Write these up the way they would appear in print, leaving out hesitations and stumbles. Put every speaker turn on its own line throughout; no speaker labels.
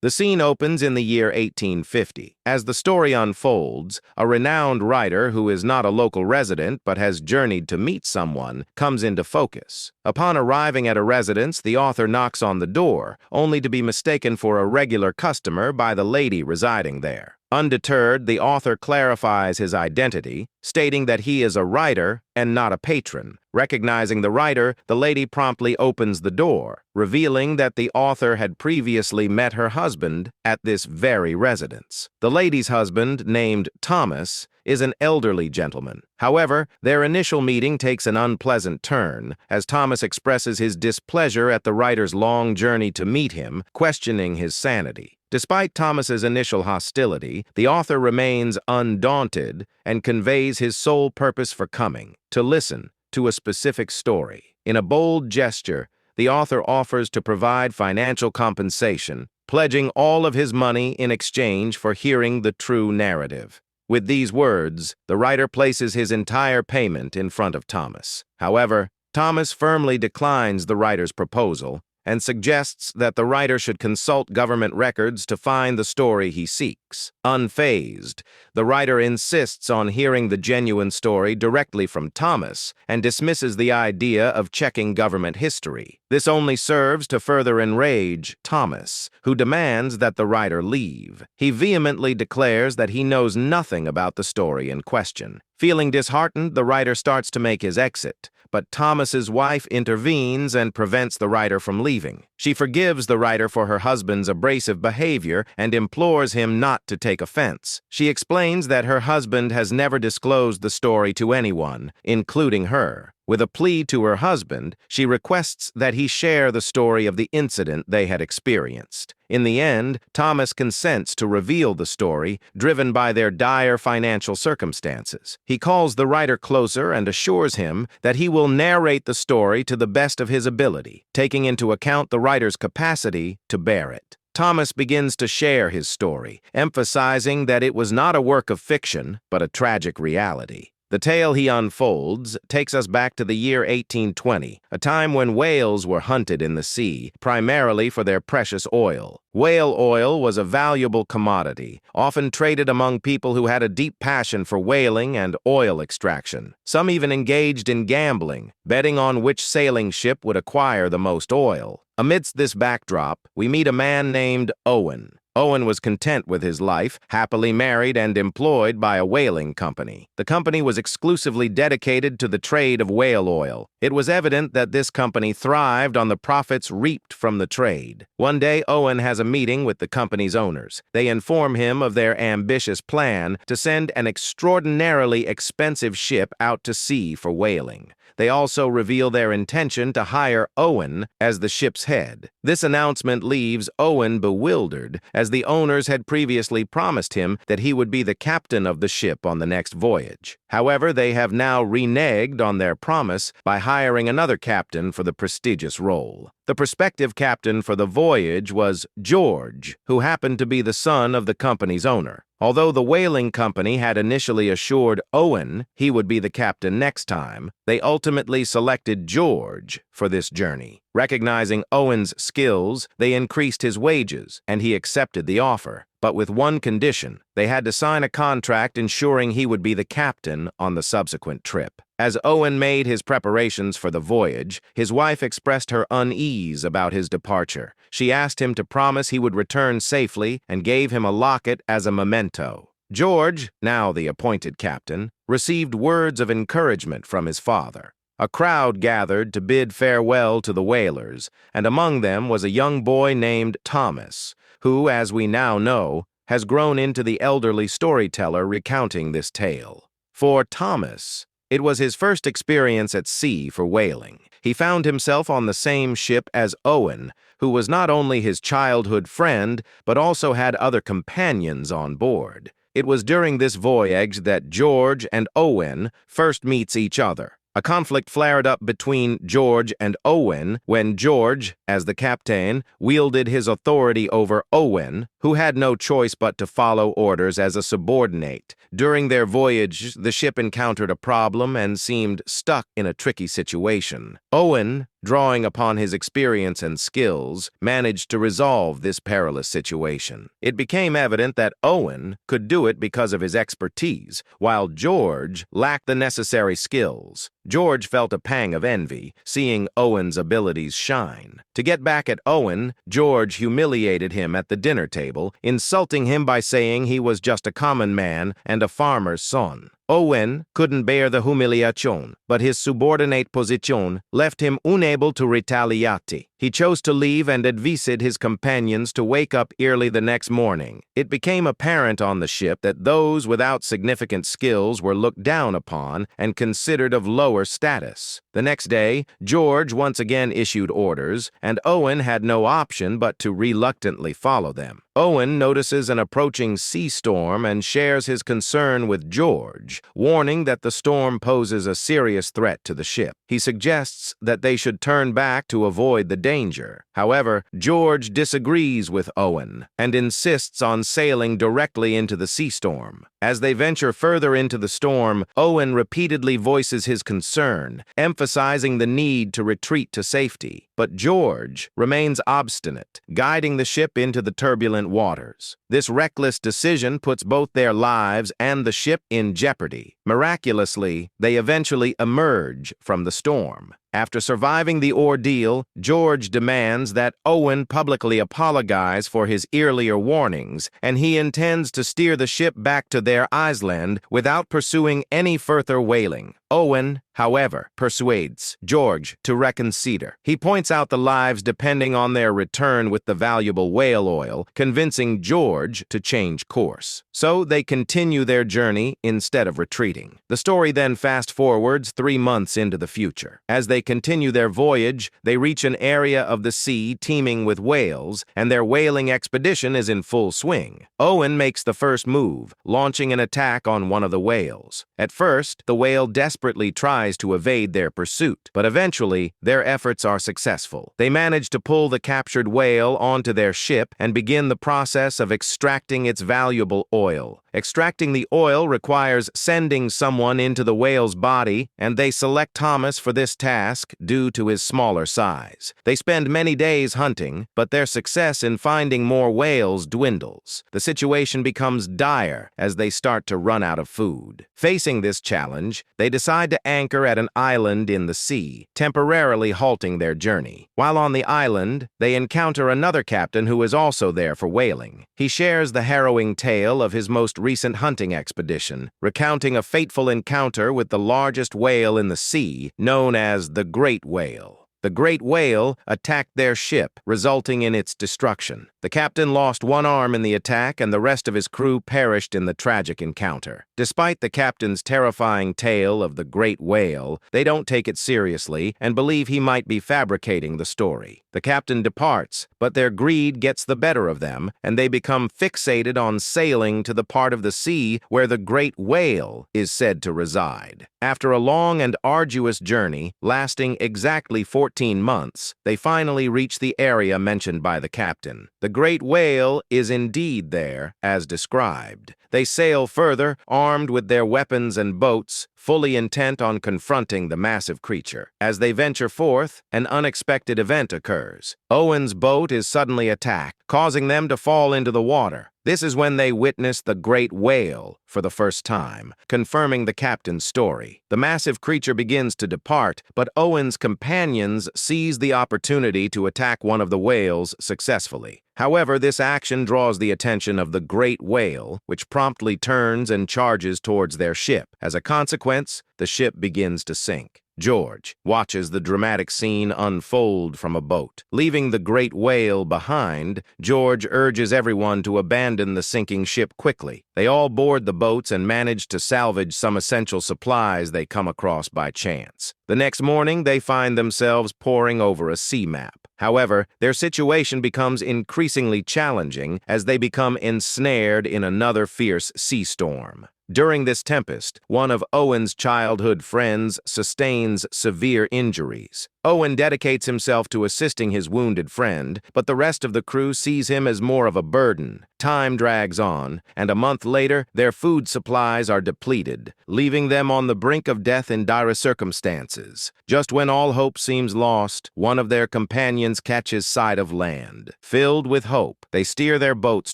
The scene opens in the year 1850. As the story unfolds, a renowned writer who is not a local resident but has journeyed to meet someone comes into focus. Upon arriving at a residence, the author knocks on the door, only to be mistaken for a regular customer by the lady residing there. Undeterred, the author clarifies his identity, stating that he is a writer and not a patron. Recognizing the writer, the lady promptly opens the door, revealing that the author had previously met her husband at this very residence. The lady's husband, named Thomas, is an elderly gentleman. However, their initial meeting takes an unpleasant turn, as Thomas expresses his displeasure at the writer's long journey to meet him, questioning his sanity. Despite Thomas's initial hostility, the author remains undaunted and conveys his sole purpose for coming, to listen to a specific story. In a bold gesture, the author offers to provide financial compensation, pledging all of his money in exchange for hearing the true narrative. With these words, the writer places his entire payment in front of Thomas. However, Thomas firmly declines the writer's proposal and suggests that the writer should consult government records to find the story he seeks. Unfazed, the writer insists on hearing the genuine story directly from Thomas and dismisses the idea of checking government history. This only serves to further enrage Thomas, who demands that the writer leave. He vehemently declares that he knows nothing about the story in question. Feeling disheartened, the writer starts to make his exit, but Thomas's wife intervenes and prevents the writer from leaving. She forgives the writer for her husband's abrasive behavior and implores him not to take offense. She explains that her husband has never disclosed the story to anyone, including her. With a plea to her husband, she requests that he share the story of the incident they had experienced. In the end, Thomas consents to reveal the story, driven by their dire financial circumstances. He calls the writer closer and assures him that he will narrate the story to the best of his ability, taking into account the writer's capacity to bear it. Thomas begins to share his story, emphasizing that it was not a work of fiction, but a tragic reality. The tale he unfolds takes us back to the year 1820, a time when whales were hunted in the sea, primarily for their precious oil. Whale oil was a valuable commodity, often traded among people who had a deep passion for whaling and oil extraction. Some even engaged in gambling, betting on which sailing ship would acquire the most oil. Amidst this backdrop, we meet a man named Owen. Owen was content with his life, happily married and employed by a whaling company. The company was exclusively dedicated to the trade of whale oil. It was evident that this company thrived on the profits reaped from the trade. One day, Owen has a meeting with the company's owners. They inform him of their ambitious plan to send an extraordinarily expensive ship out to sea for whaling. They also reveal their intention to hire Owen as the ship's head. This announcement leaves Owen bewildered, as the owners had previously promised him that he would be the captain of the ship on the next voyage. However, they have now reneged on their promise by hiring another captain for the prestigious role. The prospective captain for the voyage was George, who happened to be the son of the company's owner. Although the whaling company had initially assured Owen he would be the captain next time, they ultimately selected George for this journey. Recognizing Owen's skills, they increased his wages, and he accepted the offer. But with one condition: they had to sign a contract ensuring he would be the captain on the subsequent trip. As Owen made his preparations for the voyage, his wife expressed her unease about his departure. She asked him to promise he would return safely and gave him a locket as a memento. George, now the appointed captain, received words of encouragement from his father. A crowd gathered to bid farewell to the whalers, and among them was a young boy named Thomas, who, as we now know, has grown into the elderly storyteller recounting this tale. For Thomas, it was his first experience at sea for whaling. He found himself on the same ship as Owen, who was not only his childhood friend, but also had other companions on board. It was during this voyage that George and Owen first meets each other. A conflict flared up between George and Owen when George, as the captain, wielded his authority over Owen, who had no choice but to follow orders as a subordinate. During their voyage, the ship encountered a problem and seemed stuck in a tricky situation. Owen, drawing upon his experience and skills, managed to resolve this perilous situation. It became evident that Owen could do it because of his expertise, while George lacked the necessary skills. George felt a pang of envy, seeing Owen's abilities shine. To get back at Owen, George humiliated him at the dinner table, insulting him by saying he was just a common man and a farmer's son. Owen couldn't bear the humiliation, but his subordinate position left him unable to retaliate. He chose to leave and advised his companions to wake up early the next morning. It became apparent on the ship that those without significant skills were looked down upon and considered of lower status. The next day, George once again issued orders, and Owen had no option but to reluctantly follow them. Owen notices an approaching sea storm and shares his concern with George, warning that the storm poses a serious threat to the ship. He suggests that they should turn back to avoid the danger. However, George disagrees with Owen and insists on sailing directly into the sea storm. As they venture further into the storm, Owen repeatedly voices his concern, emphasizing the need to retreat to safety. But George remains obstinate, guiding the ship into the turbulent waters. This reckless decision puts both their lives and the ship in jeopardy. Miraculously, they eventually emerge from the storm. After surviving the ordeal, George demands that Owen publicly apologize for his earlier warnings, and he intends to steer the ship back to their island without pursuing any further whaling. Owen, however, persuades George to reconsider. He points out the lives depending on their return with the valuable whale oil, convincing George to change course. So they continue their journey instead of retreating. The story then fast-forwards 3 months into the future. As they continue their voyage, they reach an area of the sea teeming with whales, and their whaling expedition is in full swing. Owen makes the first move, launching an attack on one of the whales. At first, the whale desperately tries to evade their pursuit, but eventually, their efforts are successful. They manage to pull the captured whale onto their ship and begin the process of extracting its valuable oil. Extracting the oil requires sending someone into the whale's body, and they select Thomas for this task due to his smaller size. They spend many days hunting, but their success in finding more whales dwindles. The situation becomes dire as they start to run out of food. Facing this challenge, they decide to anchor at an island in the sea, temporarily halting their journey. While on the island, they encounter another captain who is also there for whaling. He shares the harrowing tale of his most recent hunting expedition, recounting a fateful encounter with the largest whale in the sea, known as the Great Whale. The great whale attacked their ship, resulting in its destruction. The captain lost one arm in the attack, and the rest of his crew perished in the tragic encounter. Despite the captain's terrifying tale of the great whale, they don't take it seriously and believe he might be fabricating the story. The captain departs, but their greed gets the better of them, and they become fixated on sailing to the part of the sea where the great whale is said to reside. After a long and arduous journey, lasting exactly 14 months, they finally reach the area mentioned by the captain. The great whale is indeed there, as described. They sail further, armed with their weapons and boats, fully intent on confronting the massive creature. As they venture forth, an unexpected event occurs. Owen's boat is suddenly attacked, causing them to fall into the water. This is when they witness the great whale for the first time, confirming the captain's story. The massive creature begins to depart, but Owen's companions seize the opportunity to attack one of the whales successfully. However, this action draws the attention of the great whale, which promptly turns and charges towards their ship. As a consequence, the ship begins to sink. George watches the dramatic scene unfold from a boat. Leaving the great whale behind, George urges everyone to abandon the sinking ship quickly. They all board the boats and manage to salvage some essential supplies they come across by chance. The next morning, they find themselves poring over a sea map. However, their situation becomes increasingly challenging as they become ensnared in another fierce sea storm. During this tempest, one of Owen's childhood friends sustains severe injuries. Owen dedicates himself to assisting his wounded friend, but the rest of the crew sees him as more of a burden. Time drags on, and a month later, their food supplies are depleted, leaving them on the brink of death in dire circumstances. Just when all hope seems lost, one of their companions catches sight of land. Filled with hope, they steer their boats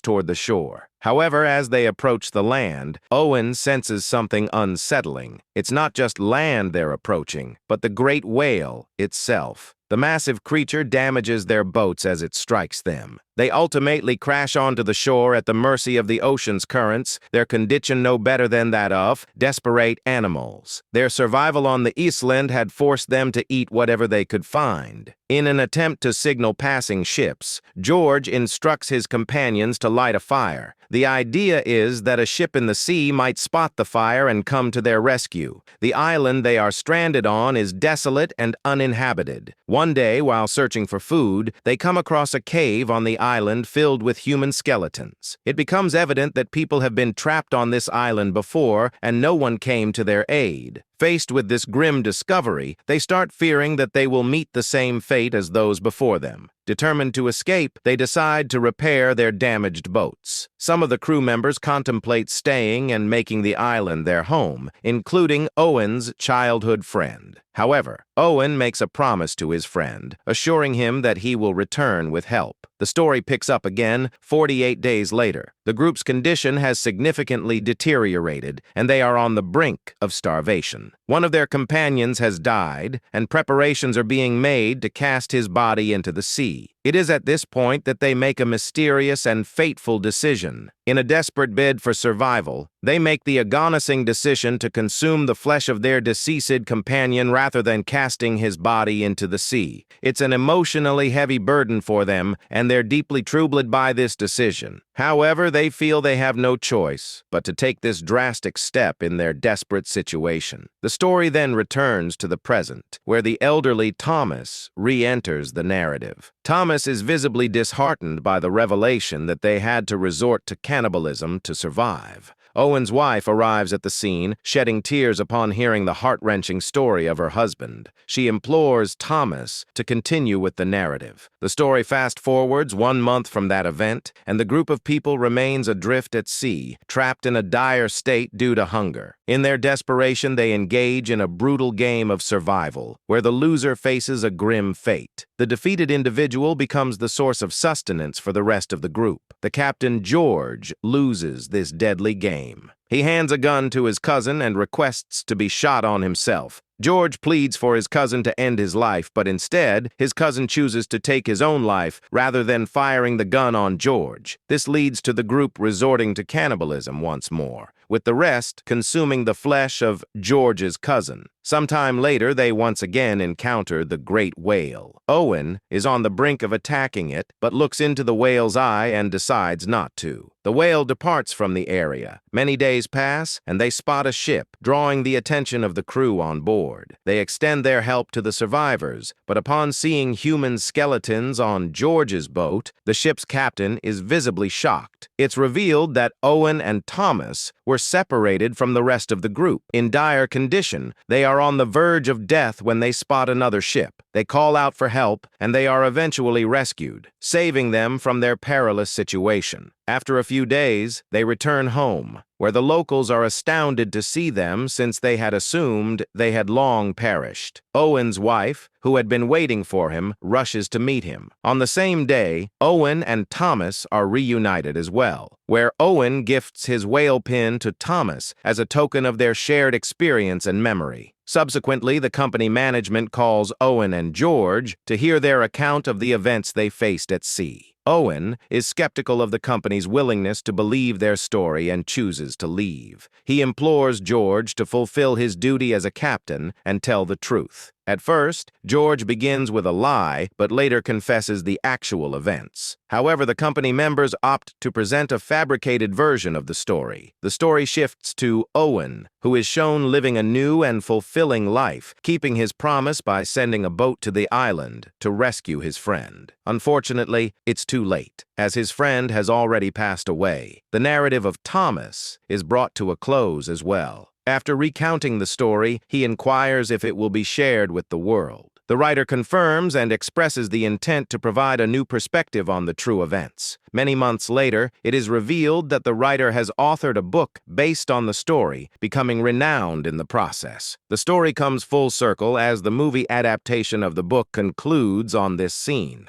toward the shore. However, as they approach the land, Owen senses something unsettling. It's not just land they're approaching, but the great whale itself. The massive creature damages their boats as it strikes them. They ultimately crash onto the shore at the mercy of the ocean's currents, their condition no better than that of desperate animals. Their survival on the island had forced them to eat whatever they could find. In an attempt to signal passing ships, George instructs his companions to light a fire. The idea is that a ship in the sea might spot the fire and come to their rescue. The island they are stranded on is desolate and uninhabited. One day, while searching for food, they come across a cave on the island filled with human skeletons. It becomes evident that people have been trapped on this island before, and no one came to their aid. Faced with this grim discovery, they start fearing that they will meet the same fate as those before them. Determined to escape, they decide to repair their damaged boats. Some of the crew members contemplate staying and making the island their home, including Owen's childhood friend. However, Owen makes a promise to his friend, assuring him that he will return with help. The story picks up again 48 days later. The group's condition has significantly deteriorated, and they are on the brink of starvation. One of their companions has died, and preparations are being made to cast his body into the sea. It is at this point that they make a mysterious and fateful decision. In a desperate bid for survival, they make the agonizing decision to consume the flesh of their deceased companion rather than casting his body into the sea. It's an emotionally heavy burden for them, and they're deeply troubled by this decision. However, they feel they have no choice but to take this drastic step in their desperate situation. The story then returns to the present, where the elderly Thomas re-enters the narrative. Thomas is visibly disheartened by the revelation that they had to resort to cannibalism to survive. Owen's wife arrives at the scene, shedding tears upon hearing the heart-wrenching story of her husband. She implores Thomas to continue with the narrative. The story fast-forwards 1 month from that event, and the group of people remains adrift at sea, trapped in a dire state due to hunger. In their desperation, they engage in a brutal game of survival, where the loser faces a grim fate. The defeated individual becomes the source of sustenance for the rest of the group. The captain, George, loses this deadly game. He hands a gun to his cousin and requests to be shot on himself. George pleads for his cousin to end his life, but instead, his cousin chooses to take his own life rather than firing the gun on George. This leads to the group resorting to cannibalism once more, with the rest consuming the flesh of George's cousin. Sometime later, they once again encounter the great whale. Owen is on the brink of attacking it, but looks into the whale's eye and decides not to. The whale departs from the area. Many days pass, and they spot a ship, drawing the attention of the crew on board. They extend their help to the survivors, but upon seeing human skeletons on George's boat, the ship's captain is visibly shocked. It's revealed that Owen and Thomas were separated from the rest of the group. In dire condition, they are on the verge of death when they spot another ship. They call out for help, and they are eventually rescued, saving them from their perilous situation. After a few days, they return home, where the locals are astounded to see them since they had assumed they had long perished. Owen's wife, who had been waiting for him, rushes to meet him. On the same day, Owen and Thomas are reunited as well, where Owen gifts his whale pin to Thomas as a token of their shared experience and memory. Subsequently, the company management calls Owen and George to hear their account of the events they faced at sea. Owen is skeptical of the company's willingness to believe their story and chooses to leave. He implores George to fulfill his duty as a captain and tell the truth. At first, George begins with a lie, but later confesses the actual events. However, the company members opt to present a fabricated version of the story. The story shifts to Owen, who is shown living a new and fulfilling life, keeping his promise by sending a boat to the island to rescue his friend. Unfortunately, it's too late, as his friend has already passed away. The narrative of Thomas is brought to a close as well. After recounting the story, he inquires if it will be shared with the world. The writer confirms and expresses the intent to provide a new perspective on the true events. Many months later, it is revealed that the writer has authored a book based on the story, becoming renowned in the process. The story comes full circle as the movie adaptation of the book concludes on this scene.